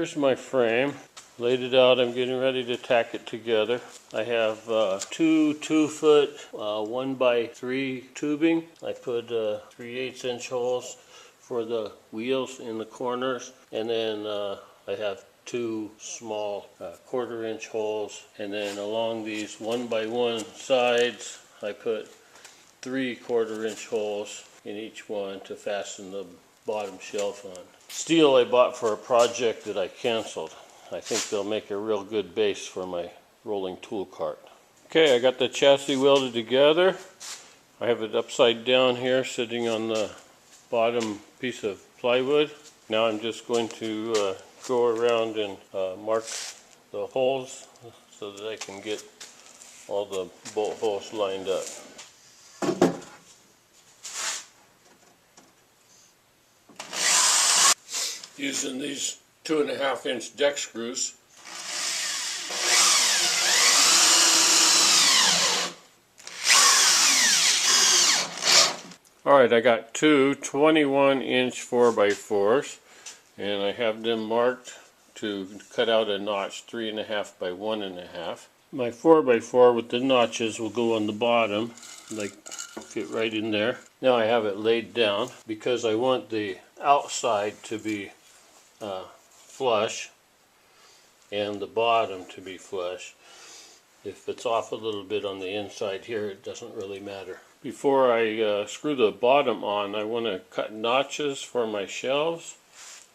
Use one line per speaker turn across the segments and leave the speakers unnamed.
Here's my frame. Laid it out. I'm getting ready to tack it together. I have two 2-foot 1x3 tubing. I put 3/8 inch holes for the wheels in the corners, and then I have two small 1/4 inch holes, and then along these 1x1 sides I put 3/4 inch holes in each one to fasten the bottom shelf on. Steel I bought for a project that I canceled. I think they'll make a real good base for my rolling tool cart. Okay, I got the chassis welded together. I have it upside down here sitting on the bottom piece of plywood. Now I'm just going to go around and mark the holes so that I can get all the bolt holes lined up. Using these 2.5 inch deck screws. Alright, I got two 21 inch 4x4s, and I have them marked to cut out a notch 3.5 by 1.5. My 4x4 with the notches will go on the bottom, like fit right in there. Now I have it laid down because I want the outside to be flush and the bottom to be flush. If it's off a little bit on the inside here, it doesn't really matter. Before I screw the bottom on, I want to cut notches for my shelves.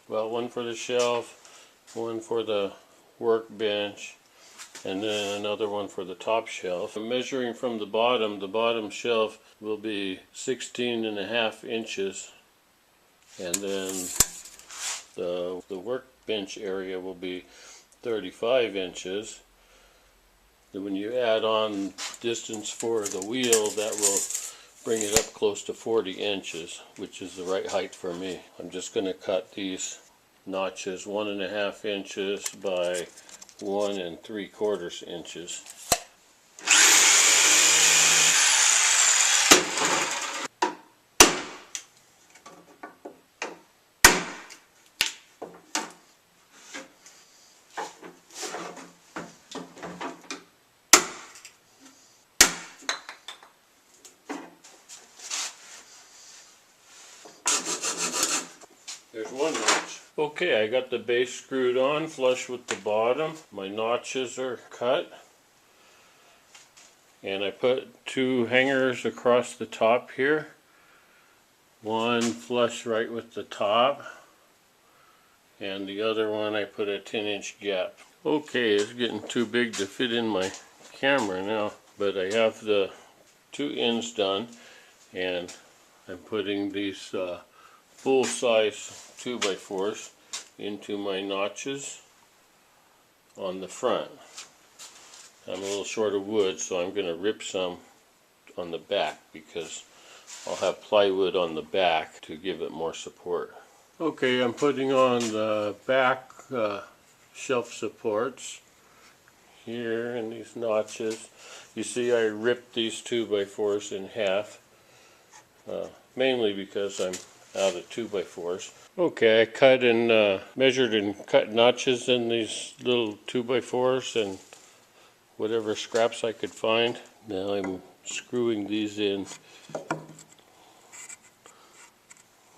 Well, one for the shelf, one for the workbench, and then another one for the top shelf. I'm measuring from the bottom shelf will be 16.5 inches, and then the workbench area will be 35 inches. Then when you add on distance for the wheel, that will bring it up close to 40 inches, which is the right height for me. I'm just going to cut these notches 1.5 inches by 1 3/4 inches. There's one notch. Okay, I got the base screwed on flush with the bottom. My notches are cut. And I put two hangers across the top here. One flush right with the top. And the other one I put a 10-inch gap. Okay, it's getting too big to fit in my camera now. But I have the two ends done. And I'm putting these full-size 2x4s into my notches on the front. I'm a little short of wood, so I'm going to rip some on the back because I'll have plywood on the back to give it more support. Okay, I'm putting on the back shelf supports here in these notches. You see I ripped these 2x4s in half, mainly because I'm out of 2x4s. Okay, I cut and measured and cut notches in these little 2x4s and whatever scraps I could find. Now I'm screwing these in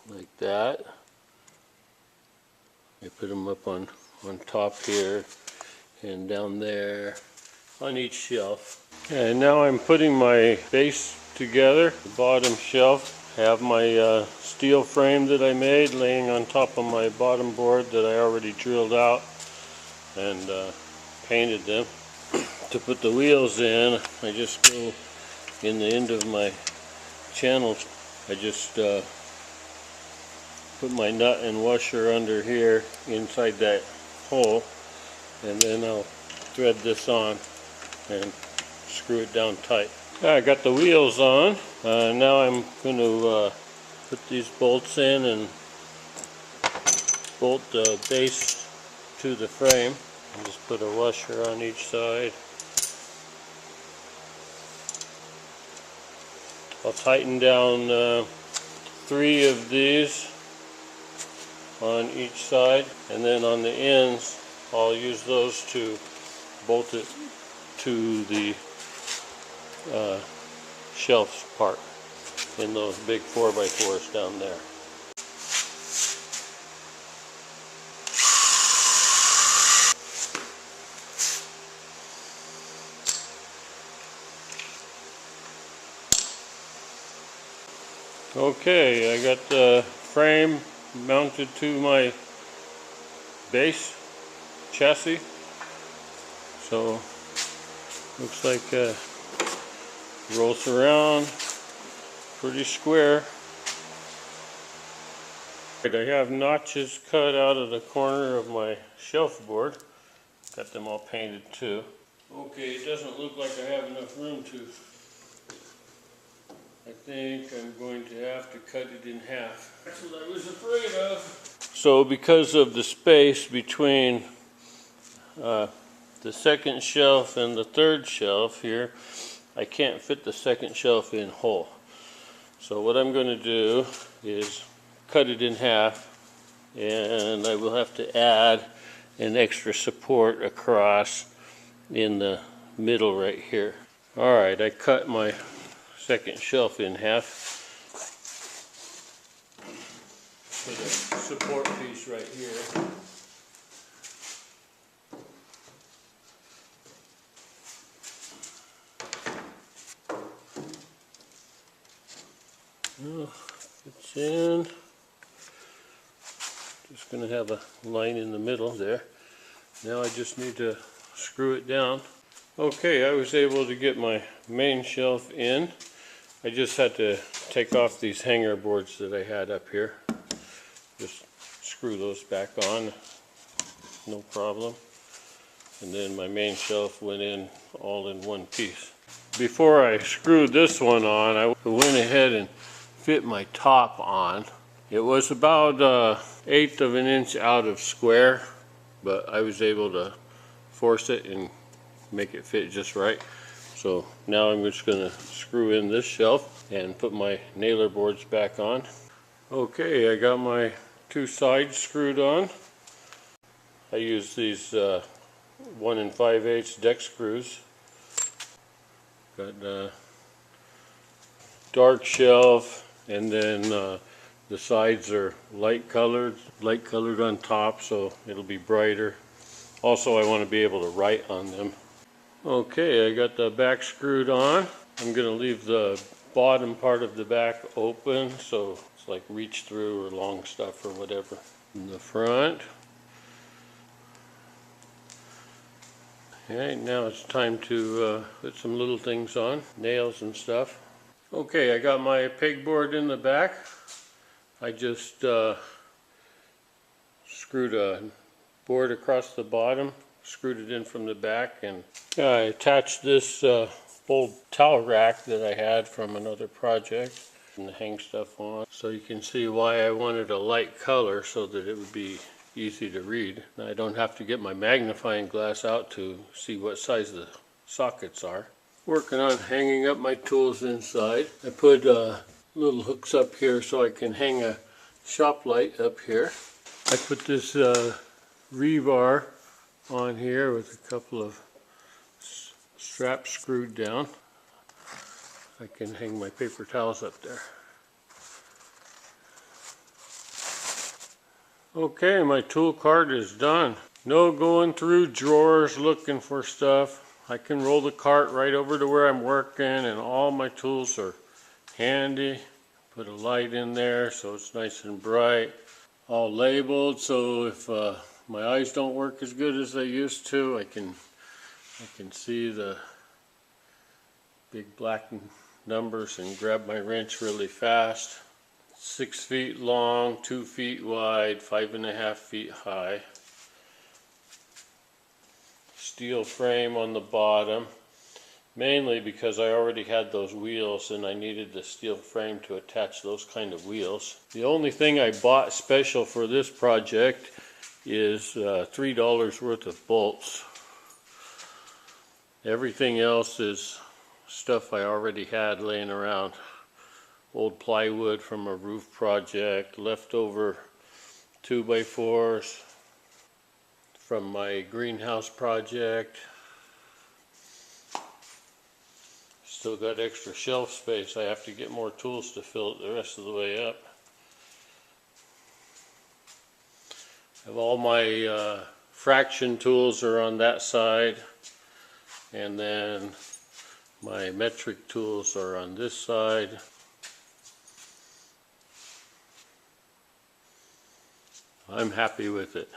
like that. I put them up on top here and down there on each shelf. And now I'm putting my base together. The bottom shelf. I have my steel frame that I made laying on top of my bottom board that I already drilled out and painted them. To put the wheels in, I just go in the end of my channels. I just put my nut and washer under here inside that hole, and then I'll thread this on and screw it down tight. I got the wheels on. Now I'm going to put these bolts in and bolt the base to the frame. I'll just put a washer on each side. I'll tighten down 3 of these on each side, and then on the ends I'll use those to bolt it to the shelf part in those big 4x4s down there. Okay, I got the frame mounted to my base chassis, so looks like rolls around pretty square. I have notches cut out of the corner of my shelf board. Got them all painted too. Okay, it doesn't look like I have enough room to. I think I'm going to have to cut it in half. That's what I was afraid of. So because of the space between the second shelf and the third shelf here, I can't fit the second shelf in whole. So what I'm going to do is cut it in half, and I will have to add an extra support across in the middle right here. Alright, I cut my second shelf in half. Put a support piece right here. It's in. Just going to have a line in the middle there. Now I just need to screw it down. Okay, I was able to get my main shelf in. I just had to take off these hanger boards that I had up here. Just screw those back on, no problem. And then my main shelf went in all in one piece. Before I screwed this one on, I went ahead and fit my top on. It was about 1/8 of an inch out of square, but I was able to force it and make it fit just right. So now I'm just going to screw in this shelf and put my nailer boards back on. Okay, I got my two sides screwed on. I use these 1 5/8 deck screws. Got a dark shelf, and then the sides are light colored on top, so it'll be brighter. Also, I want to be able to write on them. Okay, I got the back screwed on. I'm going to leave the bottom part of the back open, so it's like reach through or long stuff or whatever. In the front. Okay, now it's time to put some little things on, nails and stuff. Okay, I got my pegboard in the back. I just screwed a board across the bottom, screwed it in from the back, and I attached this old towel rack that I had from another project and hang stuff on. So you can see why I wanted a light color so that it would be easy to read. I don't have to get my magnifying glass out to see what size the sockets are. Working on hanging up my tools inside. I put little hooks up here so I can hang a shop light up here. I put this rebar on here with a couple of straps screwed down. I can hang my paper towels up there. Okay, my tool cart is done. No going through drawers looking for stuff. I can roll the cart right over to where I'm working, and all my tools are handy. Put a light in there so it's nice and bright. All labeled, so if my eyes don't work as good as they used to, I can see the big black numbers and grab my wrench really fast. 6 feet long, 2 feet wide, 5.5 feet high. Steel frame on the bottom, mainly because I already had those wheels and I needed the steel frame to attach those kind of wheels. The only thing I bought special for this project is $3 worth of bolts. Everything else is stuff I already had laying around. Old plywood from a roof project, leftover 2x4s from my greenhouse project. Still got extra shelf space. I have to get more tools to fill it the rest of the way up. I have all my fraction tools are on that side, and then my metric tools are on this side. I'm happy with it.